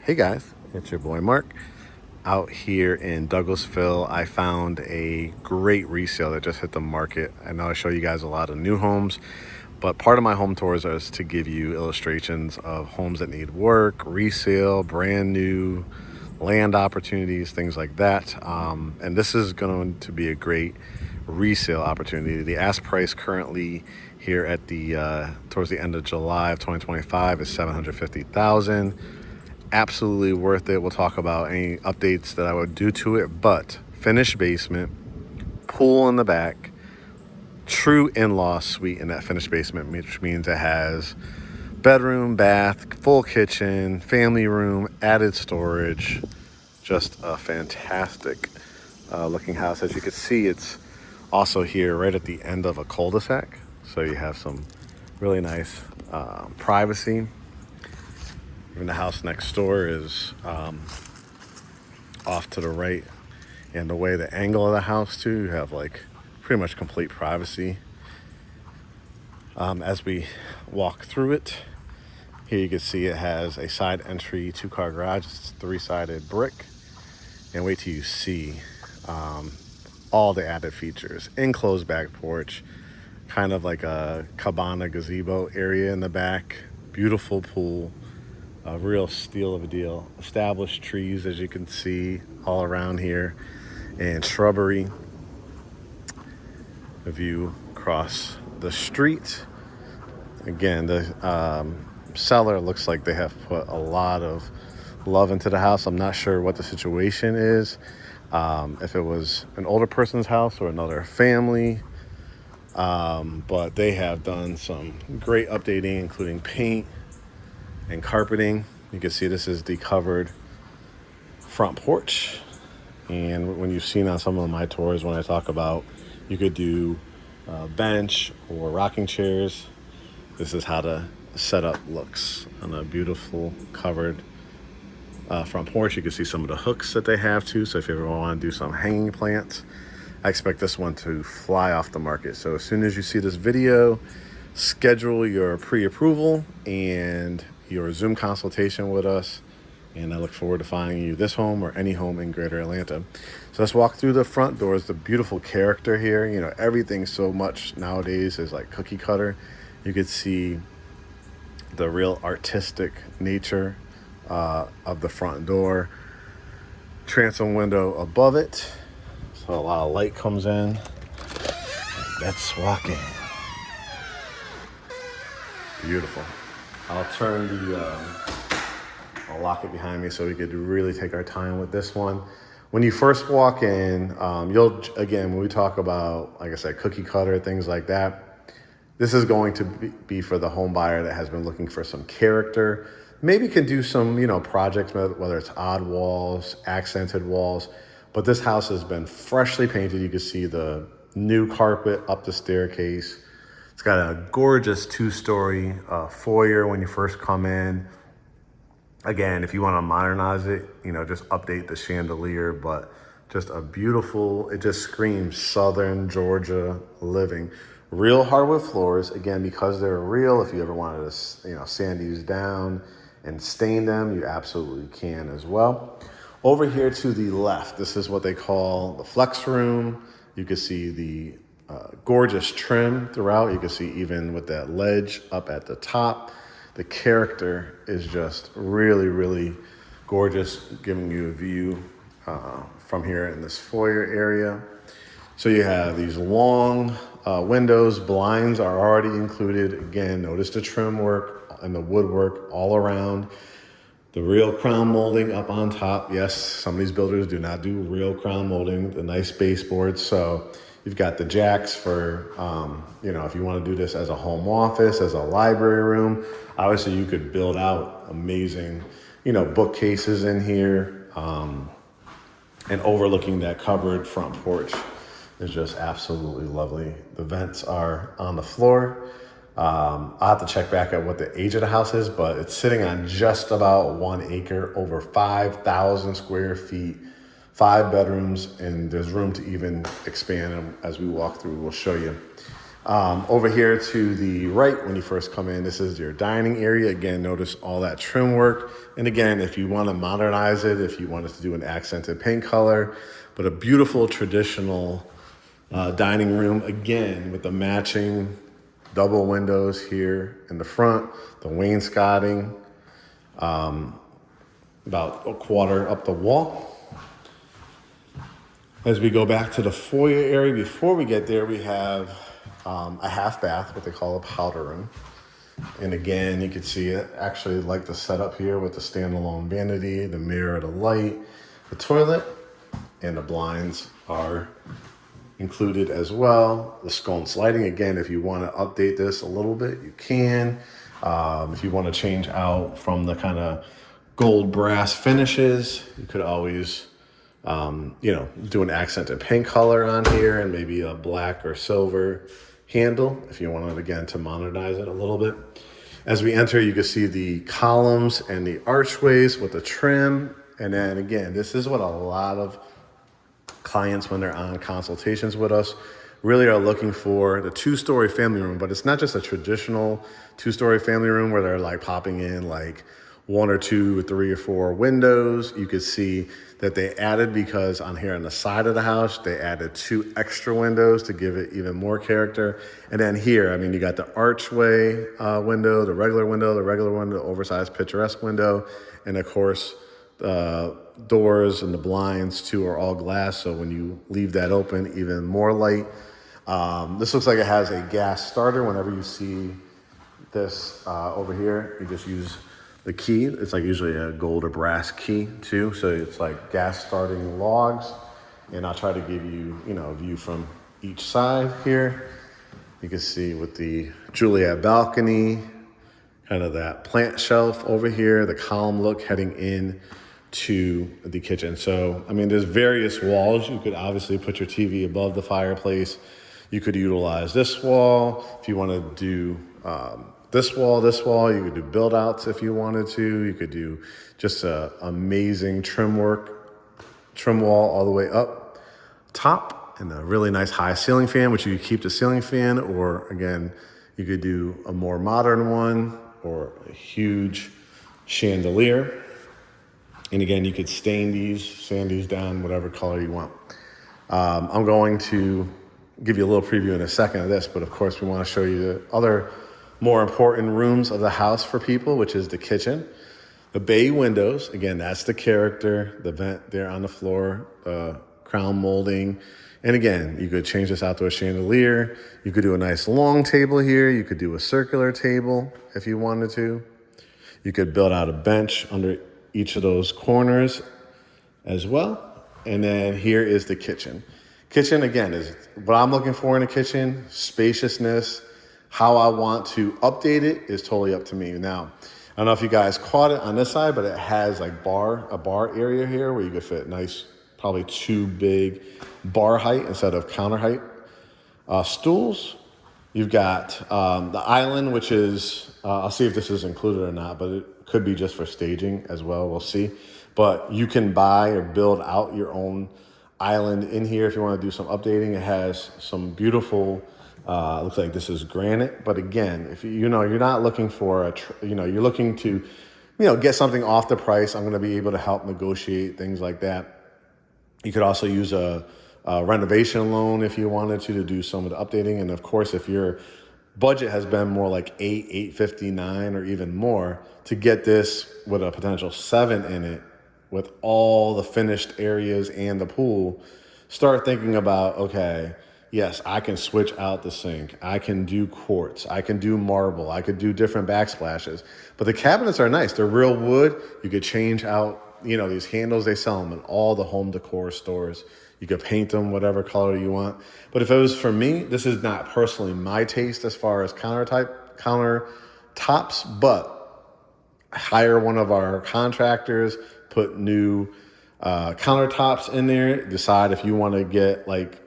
Hey guys, it's your boy Mark out here in Douglasville. I found a great resale that just hit the market. I know I show you guys a lot of new homes, but part of my home tours is to give you illustrations of homes that need work, resale, brand new, land opportunities, things like that. And this is going to be a great resale opportunity. The ask price currently here at the towards the end of July of 2025 is $750,000. Absolutely worth it. We'll talk about any updates that I would do to it, but finished basement, pool in the back, true in-law suite in that finished basement, which means it has bedroom, bath, full kitchen, family room, added storage. Just a fantastic looking house. As you can see, it's also here right at the end of a cul-de-sac, so you have some really nice privacy. Even the house next door is off to the right, and the way the angle of the house too, you have like pretty much complete privacy. As we walk through it, here you can see it has a side entry, 2-car garage. It's 3-sided brick, and wait till you see all the added features. Enclosed back porch, kind of like a cabana gazebo area in the back. Beautiful pool. A real steal of a deal. Established trees, as you can see, all around here, and shrubbery. A view across the street. Again, the seller looks like they have put a lot of love into the house. I'm not sure what the situation is, if it was an older person's house or another family, but they have done some great updating, including paint and carpeting. You can see this is the covered front porch. And when you've seen on some of my tours, when I talk about you could do bench or rocking chairs, this is how the setup looks on a beautiful covered front porch. You can see some of the hooks that they have too. So if you ever want to do some hanging plants, I expect this one to fly off the market. So as soon as you see this video, schedule your pre-approval and your Zoom consultation with us, and I look forward to finding you this home or any home in Greater Atlanta. So let's walk through the front doors. The beautiful character here, you know, everything so much nowadays is like cookie cutter. You could see the real artistic nature of the front door. Transom window above it, so a lot of light comes in. Let's walk in. Beautiful. I'll lock it behind me so we could really take our time with this one. When you first walk in, again, when we talk about, like I said, cookie cutter, things like that, this is going to be for the home buyer that has been looking for some character. Maybe can do some, projects, whether it's odd walls, accented walls, but this house has been freshly painted. You can see the new carpet up the staircase. It's got a gorgeous 2-story foyer when you first come in. Again, if you want to modernize it, just update the chandelier, but just a beautiful, it just screams Southern Georgia living. Real hardwood floors, again, because they're real. If you ever wanted to, sand these down and stain them, you absolutely can as well. Over here to the left, this is what they call the flex room. You can see the gorgeous trim throughout. You can see even with that ledge up at the top, the character is just really, really gorgeous, giving you a view from here in this foyer area. So you have these long windows. Blinds are already included. Again, notice the trim work and the woodwork all around. The real crown molding up on top. Yes, some of these builders do not do real crown molding, the nice baseboards. So you've got the jacks for, if you want to do this as a home office, as a library room. Obviously, you could build out amazing, bookcases in here, and overlooking that covered front porch is just absolutely lovely. The vents are on the floor. I'll have to check back at what the age of the house is, but it's sitting on just about 1 acre, over 5,000 square feet, 5 bedrooms, and there's room to even expand them as we walk through. We'll show you. Over here to the right, when you first come in, this is your dining area. Again, notice all that trim work. And again, if you want to modernize it, if you wanted to do an accented paint color, but a beautiful traditional dining room, again, with the matching double windows here in the front, the wainscoting, about a quarter up the wall. As we go back to the foyer area, before we get there, we have a half bath, what they call a powder room. And again, you can see it actually like the setup here with the standalone vanity, the mirror, the light, the toilet, and the blinds are included as well. The sconce lighting, again, if you want to update this a little bit, you can. If you want to change out from the kind of gold brass finishes, you could always do an accented paint color on here and maybe a black or silver handle if you wanted, again, to modernize it a little bit. As we enter, you can see the columns and the archways with the trim. And then again, this is what a lot of clients, when they're on consultations with us, really are looking for, the two-story family room. But it's not just a traditional two-story family room where they're like popping in like one or two or three or four windows. You could see that they added, because on here on the side of the house, they added 2 extra windows to give it even more character. And then here, I mean, you got the archway window, the regular window, oversized picturesque window. And of course, doors and the blinds too are all glass. So when you leave that open, even more light. This looks like it has a gas starter. Whenever you see this over here, you just use the key. It's like usually a gold or brass key too. So it's like gas starting logs. And I'll try to give you, a view from each side here. You can see with the Juliet balcony, kind of that plant shelf over here, the column look heading in to the kitchen. So, I mean, there's various walls. You could obviously put your TV above the fireplace. You could utilize this wall. If you want to do this wall, you could do build outs if you wanted to. You could do just a amazing trim wall all the way up top, and a really nice high ceiling fan, which you could keep the ceiling fan, or again, you could do a more modern one or a huge chandelier. And again, you could sand these down, whatever color you want. I'm going to give you a little preview in a second of this, but of course we want to show you the other more important rooms of the house for people, which is the kitchen. The bay windows, again, that's the character, the vent there on the floor, crown molding. And again, you could change this out to a chandelier. You could do a nice long table here. You could do a circular table if you wanted to. You could build out a bench under each of those corners as well. And then here is the kitchen. Kitchen, again, is what I'm looking for in a kitchen: spaciousness. How I want to update it is totally up to me. Now, I don't know if you guys caught it on this side, but it has like a bar area here where you could fit nice, probably 2 big bar height instead of counter height stools. You've got the island, which is, I'll see if this is included or not, but it could be just for staging as well. We'll see. But you can buy or build out your own island in here if you want to do some updating. It has some beautiful, looks like this is granite. But again, if you're not looking for you're looking to, get something off the price, I'm going to be able to help negotiate things like that. You could also use a renovation loan if you wanted to do some of the updating. And of course, if your budget has been more like $859 or even more, to get this with a potential 7 in it, with all the finished areas and the pool, start thinking about, okay, yes, I can switch out the sink. I can do quartz. I can do marble. I could do different backsplashes. But the cabinets are nice. They're real wood. You could change out, these handles. They sell them in all the home decor stores. You could paint them whatever color you want. But if it was for me, this is not personally my taste as far as countertops, but hire one of our contractors, put new countertops in there, decide if you want to get like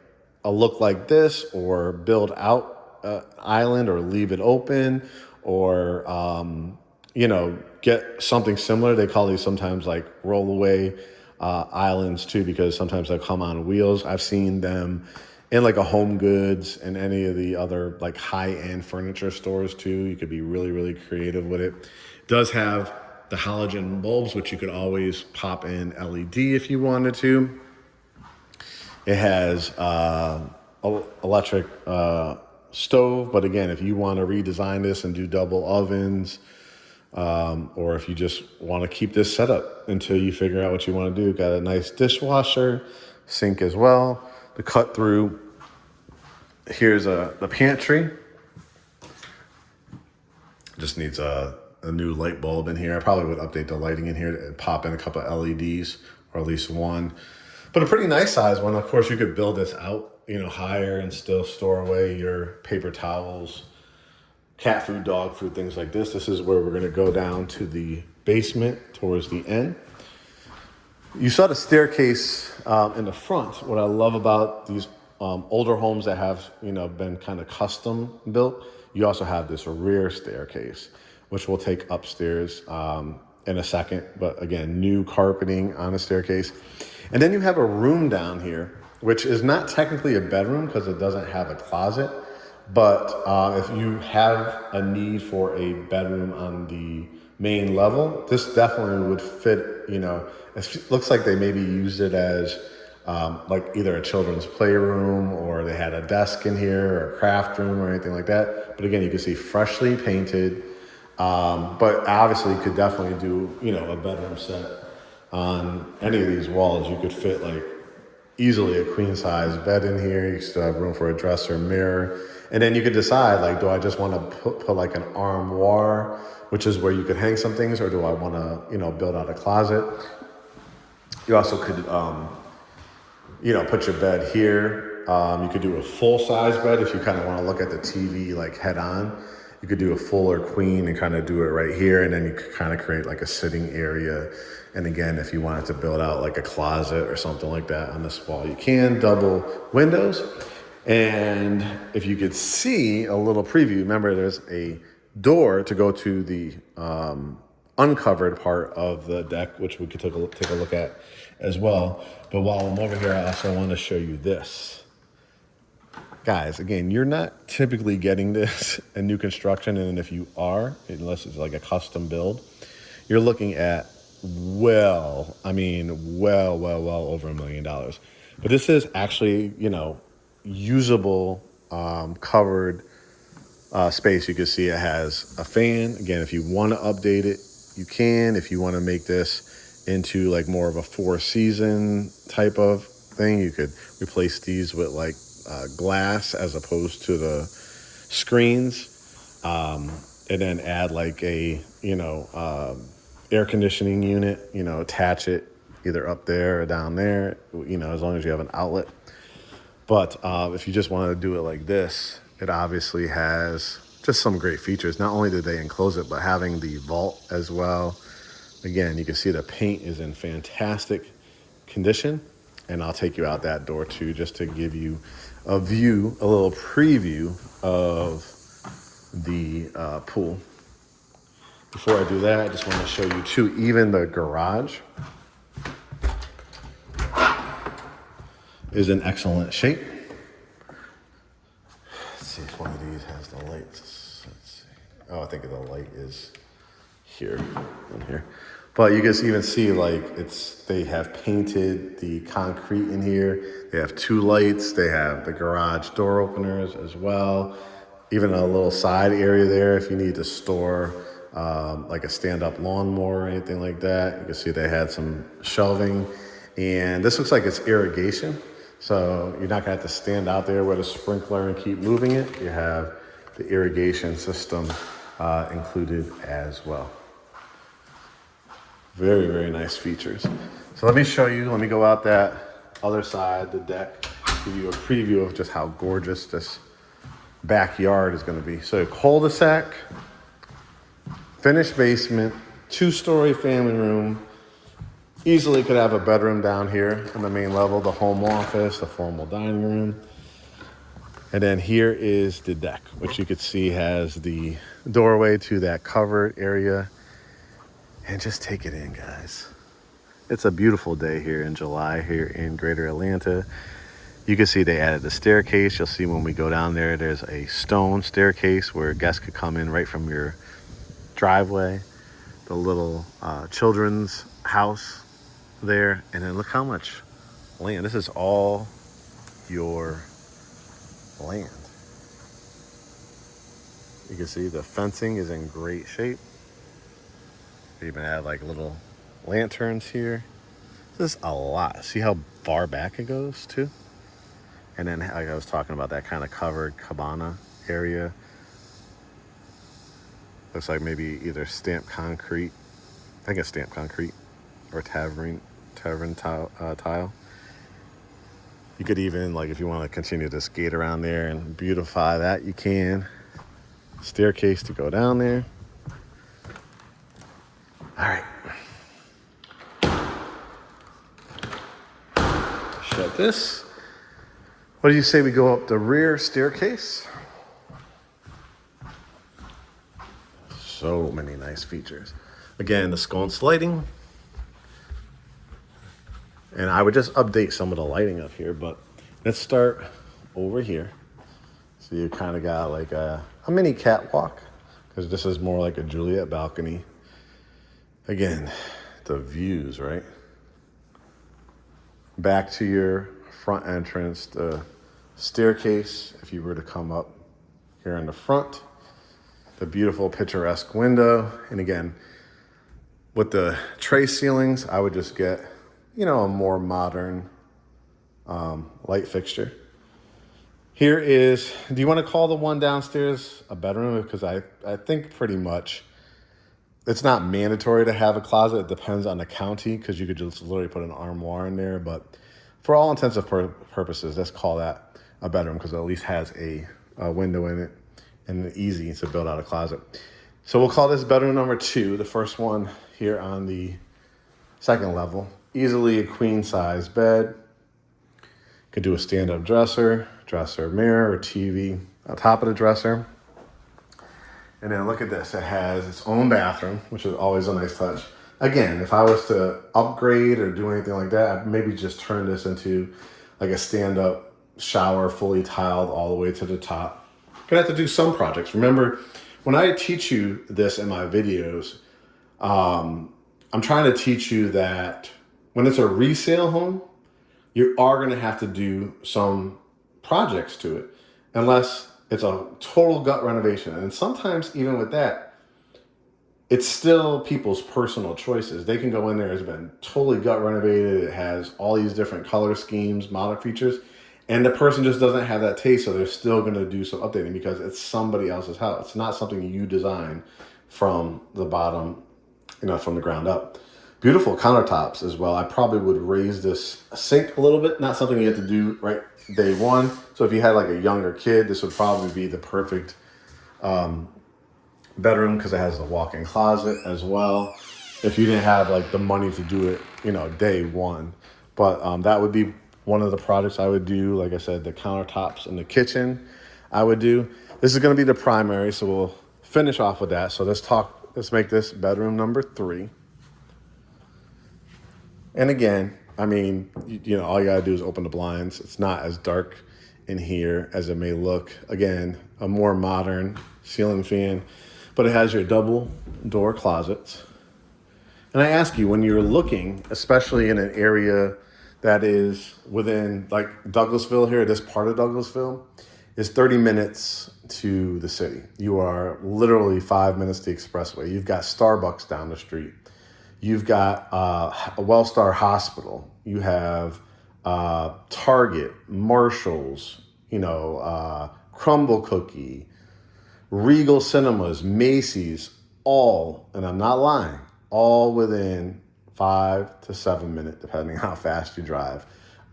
a look like this, or build out an island, or leave it open, or get something similar. They call these sometimes like rollaway islands too, because sometimes they come on wheels. I've seen them in like a Home Goods and any of the other like high-end furniture stores too. You could be really, really creative with it. It does have the halogen bulbs, which you could always pop in LED if you wanted to. It has electric stove, but again, if you want to redesign this and do double ovens, or if you just want to keep this setup until you figure out what you want to do, got a nice dishwasher, sink as well. The cut through. Here's the pantry. Just needs a new light bulb in here. I probably would update the lighting in here and pop in a couple of LEDs, or at least one. But a pretty nice size one. Of course, you could build this out, higher and still store away your paper towels, cat food, dog food, things like this. This is where we're going to go down to the basement towards the end. You saw the staircase in the front. What I love about these older homes that have, been kind of custom built, you also have this rear staircase, which we'll take upstairs in a second. But again, new carpeting on the staircase. And then you have a room down here, which is not technically a bedroom because it doesn't have a closet. But if you have a need for a bedroom on the main level, this definitely would fit, it looks like they maybe used it as like either a children's playroom, or they had a desk in here, or a craft room, or anything like that. But again, you can see freshly painted, but obviously you could definitely do, a bedroom set on any of these walls. You could fit like easily a queen size bed in here. You still have room for a dresser, mirror. And then you could decide, like, do I just want to put like an armoire, which is where you could hang some things, or do I want to, build out a closet? You also could, put your bed here. You could do a full size bed if you kind of want to look at the TV like head on. You could do a full or queen and kind of do it right here. And then you could kind of create like a sitting area. And again, if you wanted to build out like a closet or something like that on this wall, you can. Double windows. And if you could see a little preview, remember there's a door to go to the uncovered part of the deck, which we could take a look at as well. But while I'm over here, I also want to show you this. Guys, again, you're not typically getting this in new construction, and if you are, unless it's like a custom build, you're looking at well over $1 million. But this is actually, usable covered space. You can see it has a fan. Again, if you want to update it, you can. If you want to make this into like more of a 4-season type of thing, you could replace these with like glass as opposed to the screens, and then add like a air conditioning unit, attach it either up there or down there, as long as you have an outlet. But if you just want to do it like this, it obviously has just some great features. Not only did they enclose it, but having the vault as well. Again, you can see the paint is in fantastic condition. And I'll take you out that door too, just to give you a little preview of the pool. Before I do that, I just want to show you too, even the garage is in excellent shape. Let's see if one of these has the lights. Let's see. Oh, I think the light is here, in here. But you can even see like they have painted the concrete in here. They have 2 lights. They have the garage door openers as well. Even a little side area there if you need to store like a stand-up lawnmower or anything like that. You can see they had some shelving. And this looks like it's irrigation. So you're not gonna have to stand out there with a sprinkler and keep moving it. You have the irrigation system included as well. Very, very nice features. So let me show you, let me go out that other side, the deck, give you a preview of just how gorgeous this backyard is gonna be. So a cul-de-sac, finished basement, 2-story family room, easily could have a bedroom down here on the main level, the home office, the formal dining room. And then here is the deck, which you could see has the doorway to that covered area. And just take it in, guys. It's a beautiful day here in July here in Greater Atlanta. You can see they added the staircase. You'll see when we go down there, there's a stone staircase where guests could come in right from your driveway. The little children's house there. And then look how much land. This is all your land. You can see the fencing is in great shape. They even add like little lanterns here. This is a lot. See how far back it goes too? And then like I was talking about, that kind of covered cabana area. Looks like maybe either stamped concrete. I think it's stamped concrete or tavern tile. You could even, like, if you want to continue to skate around there and beautify that, you can. Staircase to go down there. All right. Shut this. What do you say we go up the rear staircase? So many nice features. Again, the sconce lighting. And I would just update some of the lighting up here, but let's start over here. So you kind of got like a mini catwalk, because this is more like a Juliet balcony. Again, the views, right? Back to your front entrance, the staircase, if you were to come up here in the front, the beautiful picturesque window. And again, with the tray ceilings, I would just get, you know, a more modern light fixture. Here is, do you want to call the one downstairs a bedroom? Because I think pretty much it's not mandatory to have a closet. It depends on the county, because you could just literally put an armoire in there. But for all intents and purposes, let's call that a bedroom, because it at least has a window in it and easy to build out a closet. So we'll call this bedroom number 2, the first one here on the second level. Easily a queen size bed. Could do a stand-up dresser, mirror, or TV on top of the dresser. And then look at this. It has its own bathroom, which is always a nice touch. Again, if I was to upgrade or do anything like that, I'd maybe just turn this into like a stand-up shower, fully tiled all the way to the top. Gonna have to do some projects. Remember, when I teach you this in my videos, I'm trying to teach you that when it's a resale home, you are going to have to do some projects to it, unless it's a total gut renovation. And sometimes even with that, it's still people's personal choices. They can go in there, it's been totally gut renovated. It has all these different color schemes, modern features, and the person just doesn't have that taste. So they're still going to do some updating because it's somebody else's house. It's not something you design from the bottom, you know, from the ground up. Beautiful countertops as well. I probably would raise this sink a little bit. Not something you have to do right day one. So if you had like a younger kid, this would probably be the perfect bedroom, because it has a walk-in closet as well. If you didn't have like the money to do it, you know, day one. But that would be one of the projects I would do. Like I said, the countertops in the kitchen I would do. This is going to be the primary, so we'll finish off with that. So let's make this bedroom number 3. And again, I mean, you know, all you gotta do is open the blinds. It's not as dark in here as it may look. Again, a more modern ceiling fan, but it has your double door closets. And I ask you, when you're looking, especially in an area that is within, like Douglasville here, this part of Douglasville is 30 minutes to the city. You are literally 5 minutes to the expressway. You've got Starbucks down the street. You've got a Wellstar Hospital. You have Target, Marshalls, you know, Crumble Cookie, Regal Cinemas, Macy's, all, and I'm not lying, all within 5 to 7 minutes, depending how fast you drive.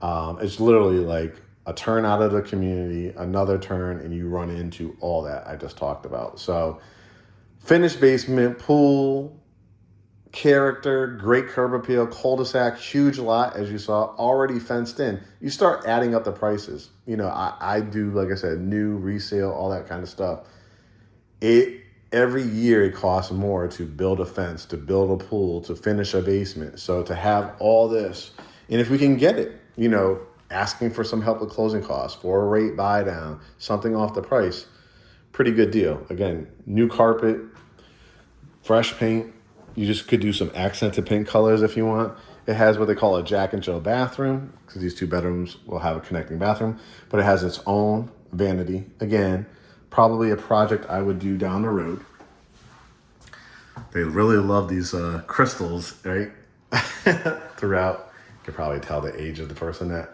It's literally like a turn out of the community, another turn, and you run into all that I just talked about. So finished basement, pool, character, great curb appeal, cul-de-sac, huge lot, as you saw, already fenced in. You start adding up the prices. You know, I do, like I said, new, resale, all that kind of stuff. Every year it costs more to build a fence, to build a pool, to finish a basement. So to have all this, and if we can get it, you know, asking for some help with closing costs, for a rate buy down, something off the price, pretty good deal. Again, new carpet, fresh paint. You just could do some accented paint colors if you want. It has what they call a Jack and Jill bathroom, because these 2 bedrooms will have a connecting bathroom, but it has its own vanity. Again, probably a project I would do down the road. They really love these crystals, right? Throughout. You could probably tell the age of the person that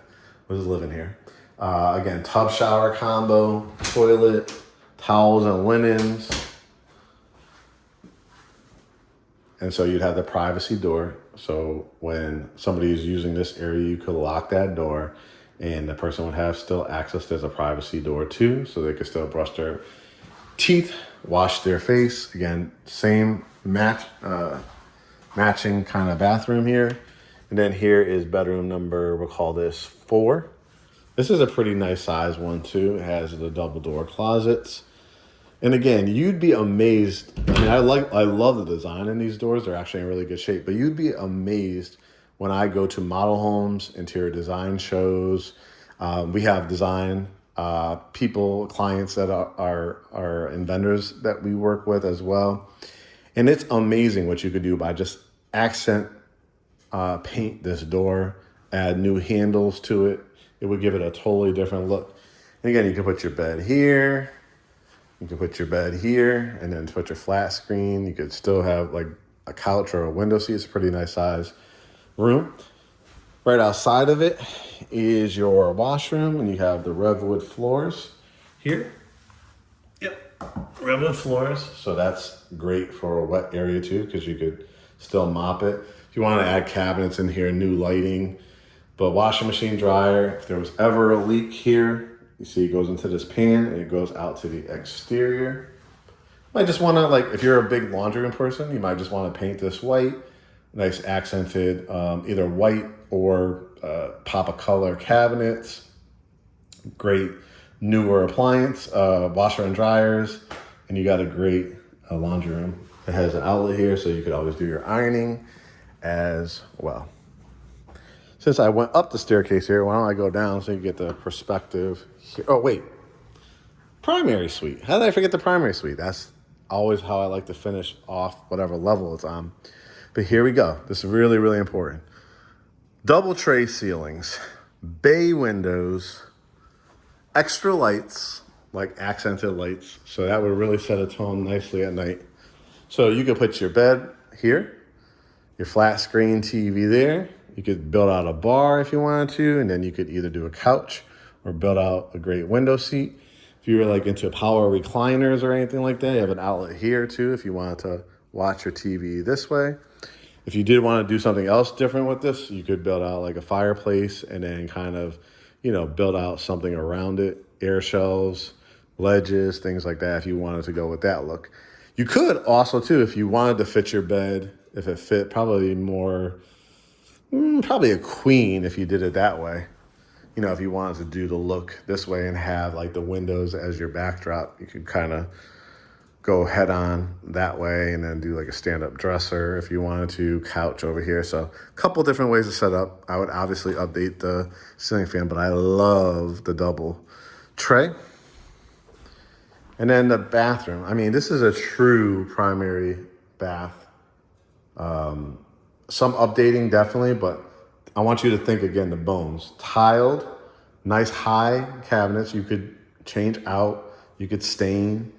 was living here. Again, tub shower combo, toilet, towels and linens. And so you'd have the privacy door. So when somebody is using this area, you could lock that door and the person would have still access. There's a privacy door too, so they could still brush their teeth, wash their face. Again, same matching kind of bathroom here. And then here is bedroom number, we'll call this 4. This is a pretty nice size one too. It has the double door closets. And again, you'd be amazed. I mean, I love the design in these doors. They're actually in really good shape, but you'd be amazed when I go to model homes, interior design shows. We have design clients that are and vendors that we work with as well. And it's amazing what you could do by just accent paint this door, add new handles to it. It would give it a totally different look. And again, you can put your bed here. You can put your bed here and then put your flat screen. You could still have like a couch or a window seat. It's a pretty nice size room. Right outside of it is your washroom, and you have the redwood floors here. Yep, redwood floors. So that's great for a wet area too, because you could still mop it. If you want to add cabinets in here, new lighting, but washing machine, dryer. If there was ever a leak here, you see it goes into this pan and it goes out to the exterior. You might just want to, like, if you're a big laundry room person, you might just want to paint this white. Nice accented, either white or pop of color cabinets. Great newer appliance, washer and dryers. And you got a great laundry room. It has an outlet here, so you could always do your ironing as well. Since I went up the staircase here, why don't I go down so you get the perspective here. Oh, wait. Primary suite. How did I forget the primary suite? That's always how I like to finish off whatever level it's on. But here we go. This is really, really important. Double tray ceilings, bay windows, extra lights, like accented lights. So that would really set a tone nicely at night. So you could put your bed here, your flat screen TV there. You could build out a bar if you wanted to, and then you could either do a couch or build out a great window seat. If you were like into power recliners or anything like that, you have an outlet here too if you wanted to watch your TV this way. If you did want to do something else different with this, you could build out like a fireplace and then kind of, build out something around it, air shelves, ledges, things like that if you wanted to go with that look. You could also too, if you wanted to fit your bed, if it fit probably a queen if you did it that way. If you wanted to do the look this way and have like the windows as your backdrop, you could kind of go head on that way and then do like a stand-up dresser if you wanted to, couch over here. So a couple different ways to set up. I would obviously update the ceiling fan, but I love the double tray. And then the bathroom. I mean, this is a true primary bath. Some updating definitely, but I want you to think again, the bones. Tiled, nice high cabinets you could change out, you could stain.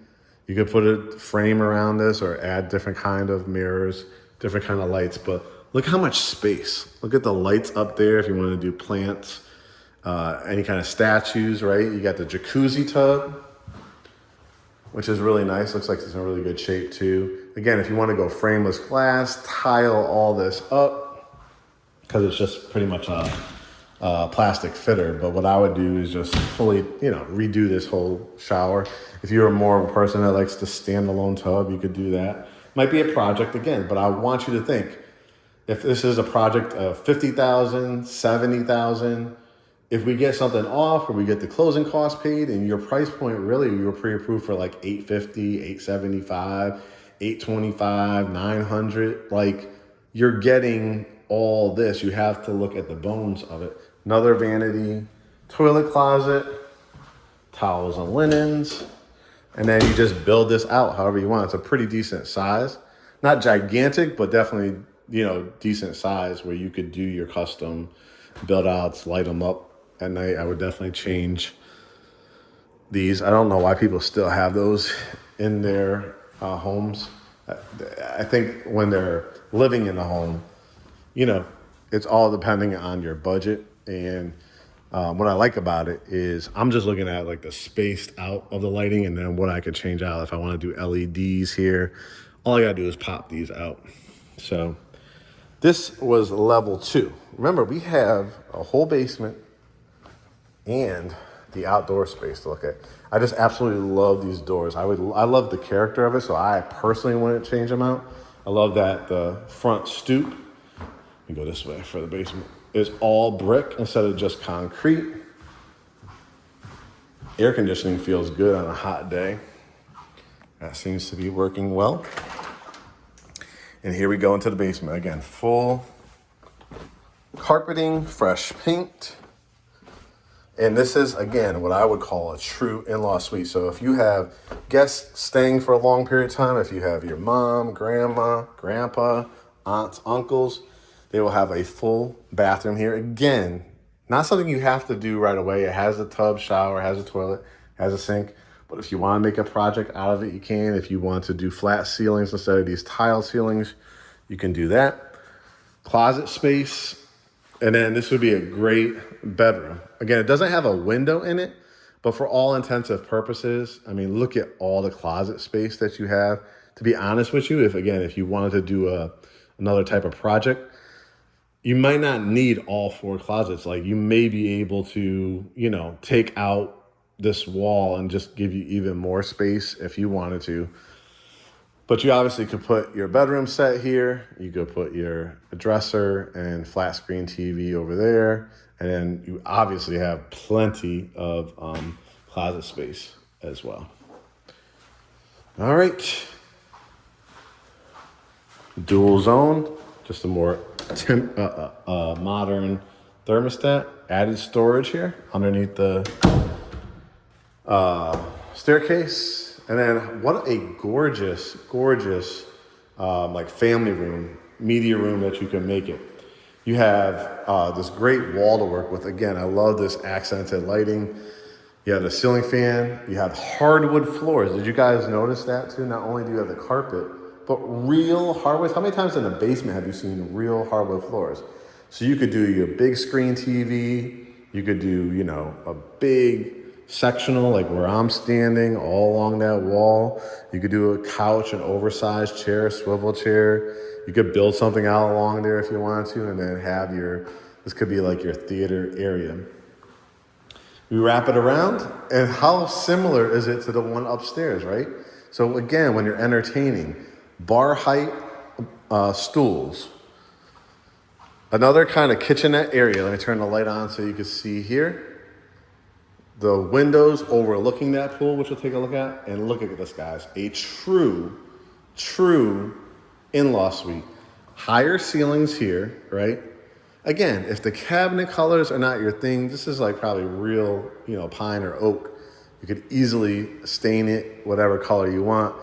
You could put a frame around this or add different kind of mirrors, different kind of lights, but look how much space. Look at the lights up there if you want to do plants, any kind of statues, right? You got the jacuzzi tub, which is really nice. Looks like it's in really good shape too. Again, if you want to go frameless glass, tile all this up, because it's just pretty much a plastic fitter. But what I would do is just fully, redo this whole shower. If you're more of a person that likes the standalone tub, you could do that. Might be a project again, but I want you to think, if this is a project of $50,000, $70,000, if we get something off or we get the closing costs paid and your price point, really, you were pre-approved for like $850, $875, $825, $900, like you're getting all this. You have to look at the bones of it. Another vanity, toilet closet, towels and linens. And then you just build this out however you want. It's a pretty decent size. Not gigantic, but definitely, decent size where you could do your custom build outs, light them up at night. I would definitely change these. I don't know why people still have those in their homes. I think when they're living in a home, it's all depending on your budget. And what I like about it is I'm just looking at like the spaced out of the lighting and then what I could change out. If I want to do LEDs here, all I gotta do is pop these out. So this was level 2. Remember, we have a whole basement and the outdoor space to look at. I just absolutely love these doors. I love the character of it, so I personally wouldn't change them out. I love that the front stoop, let me go this way for the basement, is all brick instead of just concrete. Air conditioning feels good on a hot day. That seems to be working well. And here we go into the basement. Again, full carpeting, fresh paint. And this is, again, what I would call a true in-law suite. So if you have guests staying for a long period of time, if you have your mom, grandma, grandpa, aunts, uncles, they will have a full bathroom here. Again, not something you have to do right away. It has a tub, shower, has a toilet, has a sink. But if you want to make a project out of it, you can. If you want to do flat ceilings instead of these tile ceilings, you can do that. Closet space. And then this would be a great bedroom. Again, it doesn't have a window in it, but for all intensive purposes, I mean, look at all the closet space that you have. To be honest with you, if you wanted to do another type of project, you might not need all 4 closets. Like you may be able to, take out this wall and just give you even more space if you wanted to. But you obviously could put your bedroom set here. You could put your dresser and flat screen TV over there. And then you obviously have plenty of closet space as well. All right. Dual zone, just a more modern thermostat. Added storage here underneath the staircase. And then what a gorgeous, gorgeous like family room, media room that you can make it. You have this great wall to work with. Again, I love this accented lighting. You have the ceiling fan. You have hardwood floors. Did you guys notice that too? Not only do you have the carpet, but real hardwood. How many times in the basement have you seen real hardwood floors? So you could do your big screen TV. You could do, a big sectional, like where I'm standing, all along that wall. You could do a couch, an oversized chair, swivel chair. You could build something out along there if you wanted to, and then have this could be like your theater area. We wrap it around, and how similar is it to the one upstairs, right? So again, when you're entertaining, bar height stools. Another kind of kitchenette area. Let me turn the light on so you can see here. The windows overlooking that pool, which we'll take a look at. And look at this, guys. A true in-law suite. Higher ceilings here, right? Again, if the cabinet colors are not your thing, this is like probably real, pine or oak. You could easily stain it whatever color you want.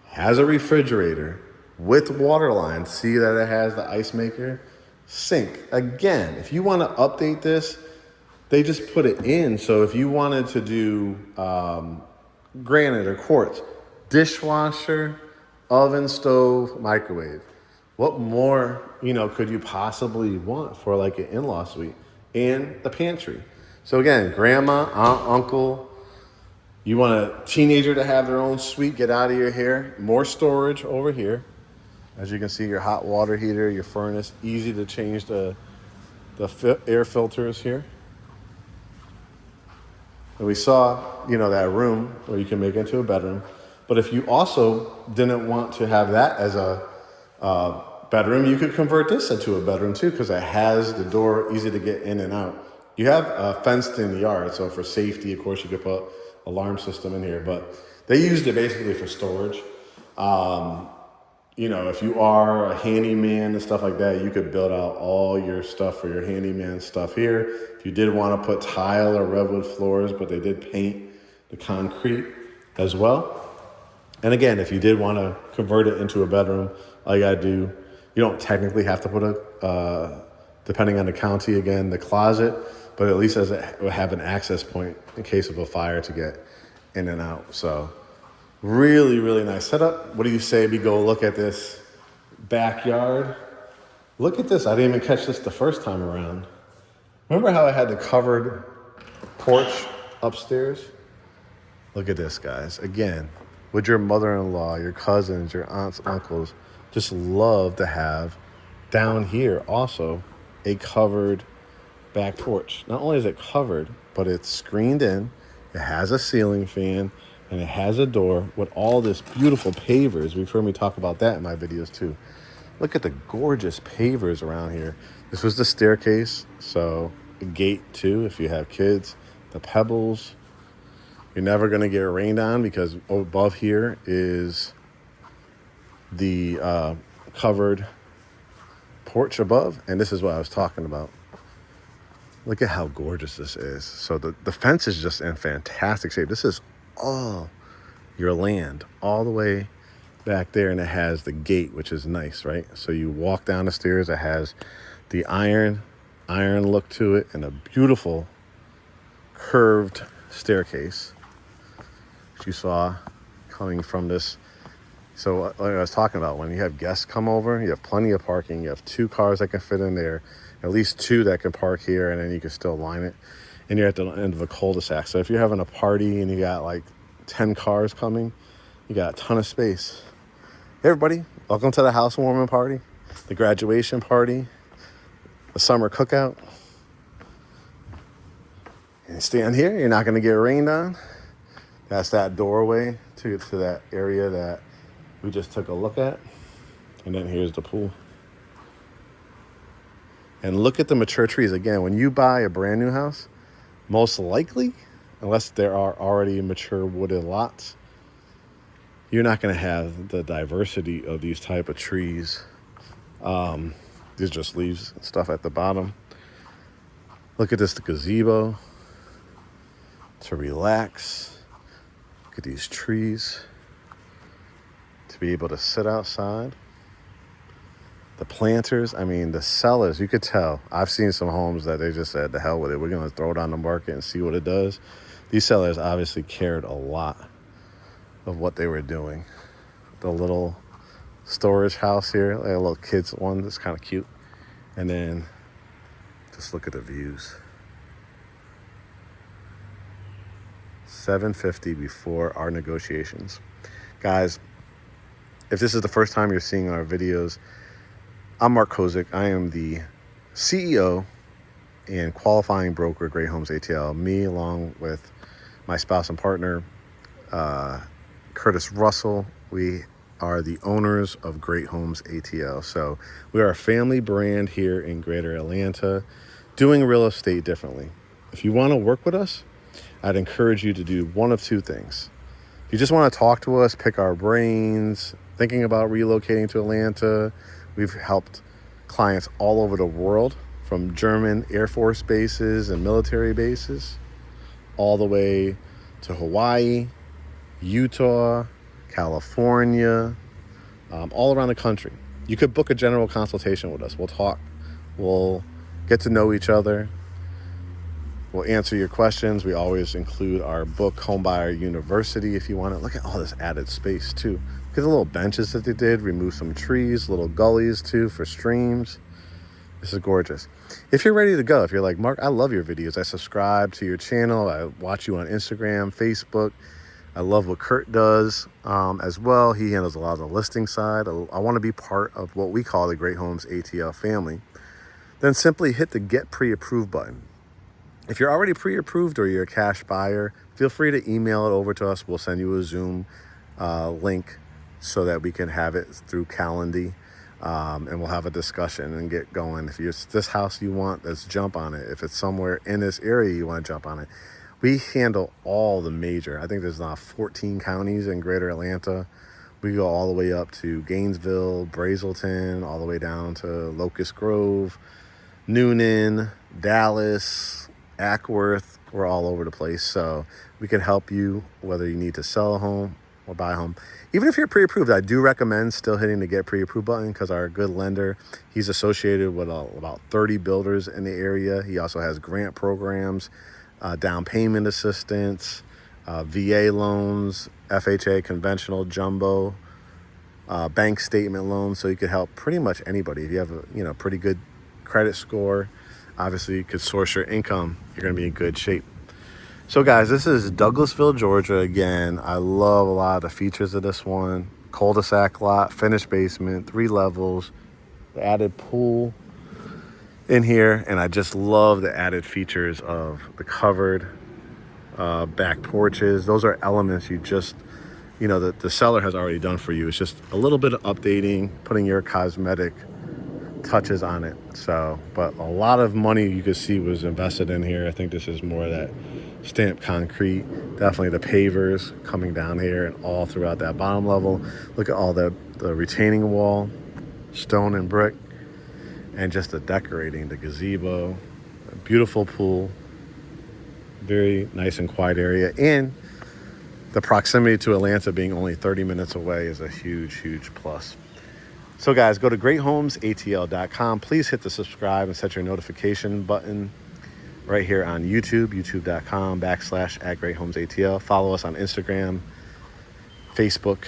Has a refrigerator with water lines. See that it has the ice maker? Sink. Again, if you want to update this, they just put it in. So if you wanted to do granite or quartz, dishwasher, oven, stove, microwave. What more, could you possibly want for like an in-law suite? And the pantry. So again, grandma, aunt, uncle, you want a teenager to have their own suite, get out of your hair. More storage over here. As you can see, your hot water heater, your furnace, easy to change the air filters here. And we saw, that room where you can make it into a bedroom. But if you also didn't want to have that as a bedroom, you could convert this into a bedroom too, because it has the door easy to get in and out. You have a fenced-in yard, so for safety, of course, you could put alarm system in here. But they used it basically for storage. if you are a handyman and stuff like that, you could build out all your stuff for your handyman stuff here. If you did want to put tile or redwood floors, but they did paint the concrete as well. And again, if you did want to convert it into a bedroom, all you gotta do, you don't technically have to put depending on the county, again, the closet, but at least as it will have an access point in case of a fire to get in and out. So really, really nice setup. What do you say we go look at this backyard? Look at this. I didn't even catch this the first time around. Remember how I had the covered porch upstairs? Look at this, guys. Again, would your mother-in-law, your cousins, your aunts, uncles just love to have down here also a covered back porch. Not only is it covered, but it's screened in. It has a ceiling fan and it has a door with all this beautiful pavers. We've heard me talk about that in my videos too. Look at the gorgeous pavers around here. This was the staircase, so a gate too if you have kids. The pebbles. You're never going to get rained on because above here is the covered porch above, and this is what I was talking about. Look at how gorgeous this is. So the fence is just in fantastic shape. This is all your land all the way back there, and it has the gate, which is nice, right? So you walk down the stairs, it has the iron look to it, and a beautiful curved staircase, which you saw coming from this. So like I was talking about, when you have guests come over, you have plenty of parking. You have 2 cars that can fit in there, at least 2 that can park here, and then you can still line it. And you're at the end of a cul-de-sac. So if you're having a party and you got like 10 cars coming, you got a ton of space. Hey everybody, welcome to the housewarming party, the graduation party, the summer cookout. And you stand here, you're not gonna get rained on. That's that doorway to that area that we just took a look at. And then here's the pool. And look at the mature trees. Again, when you buy a brand new house, most likely, unless there are already mature wooded lots, you're not going to have the diversity of these type of trees. There's just leaves and stuff at the bottom. Look at this, the gazebo to relax. Look at these trees to be able to sit outside. The planters, I mean, the sellers, you could tell. I've seen some homes that they just said, the hell with it. We're going to throw it on the market and see what it does. These sellers obviously cared a lot of what they were doing. The little storage house here, like a little kid's one that's kind of cute. And then just look at the views. $750 before our negotiations. Guys, if this is the first time you're seeing our videos, I'm Mark Kozik. I am the CEO and qualifying broker at Great Homes ATL. Me, along with my spouse and partner, Curtis Russell, we are the owners of Great Homes ATL. So we are a family brand here in Greater Atlanta, doing real estate differently. If you want to work with us, I'd encourage you to do one of 2 things. If you just want to talk to us, pick our brains, thinking about relocating to Atlanta, we've helped clients all over the world, from German Air Force bases and military bases, all the way to Hawaii, Utah, California, all around the country. You could book a general consultation with us. We'll talk. We'll get to know each other. We'll answer your questions. We always include our book, Homebuyer University, if you want it. Look at all this added space, too. Look at the little benches that they did. Remove some trees, little gullies, too, for streams. This is gorgeous. If you're ready to go, if you're like, Mark, I love your videos. I subscribe to your channel. I watch you on Instagram, Facebook. I love what Kurt does as well. He handles a lot of the listing side. I want to be part of what we call the Great Homes ATL family. Then simply hit the Get Pre-Approved button. If you're already pre-approved or you're a cash buyer, feel free to email it over to us. We'll send you a Zoom link so that we can have it through Calendly, and we'll have a discussion and get going. If it's this house you want, let's jump on it. If it's somewhere in this area you want to jump on it. We handle all the major, I think there's now 14 counties in Greater Atlanta. We go all the way up to Gainesville, Brazelton, all the way down to Locust Grove, Noonan, Dallas, Ackworth. We're all over the place. So we can help you whether you need to sell a home or buy a home. Even if you're pre-approved, I do recommend still hitting the get pre-approved button because our good lender, he's associated with about 30 builders in the area. He also has grant programs, down payment assistance, VA loans, FHA conventional jumbo, bank statement loans. So you could help pretty much anybody. If you have a pretty good credit score, obviously you could source your income, you're going to be in good shape. So guys, this is Douglasville, Georgia. Again, I love a lot of the features of this one. Cul-de-sac lot, finished basement, 3 levels, the added pool in here. And I just love the added features of the covered back porches. Those are elements you just, the seller has already done for you. It's just a little bit of updating, putting your cosmetic touches on it. So, but a lot of money you could see was invested in here. I think this is more of that stamped concrete. Definitely the pavers coming down here and all throughout that bottom level. Look at all the retaining wall, stone and brick, and just the decorating, the gazebo, a beautiful pool, very nice and quiet area. And the proximity to Atlanta being only 30 minutes away is a huge plus. So guys, go to greathomesatl.com. Please hit the subscribe and set your notification button right here on YouTube, youtube.com/@greathomesatl. Follow us on Instagram, Facebook,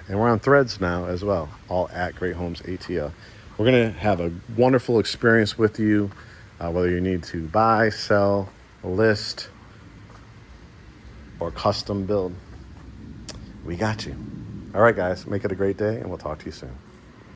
and we're on Threads now as well, all at Great Homes ATL. We're going to have a wonderful experience with you, whether you need to buy, sell, list, or custom build. We got you. All right, guys, make it a great day, and we'll talk to you soon.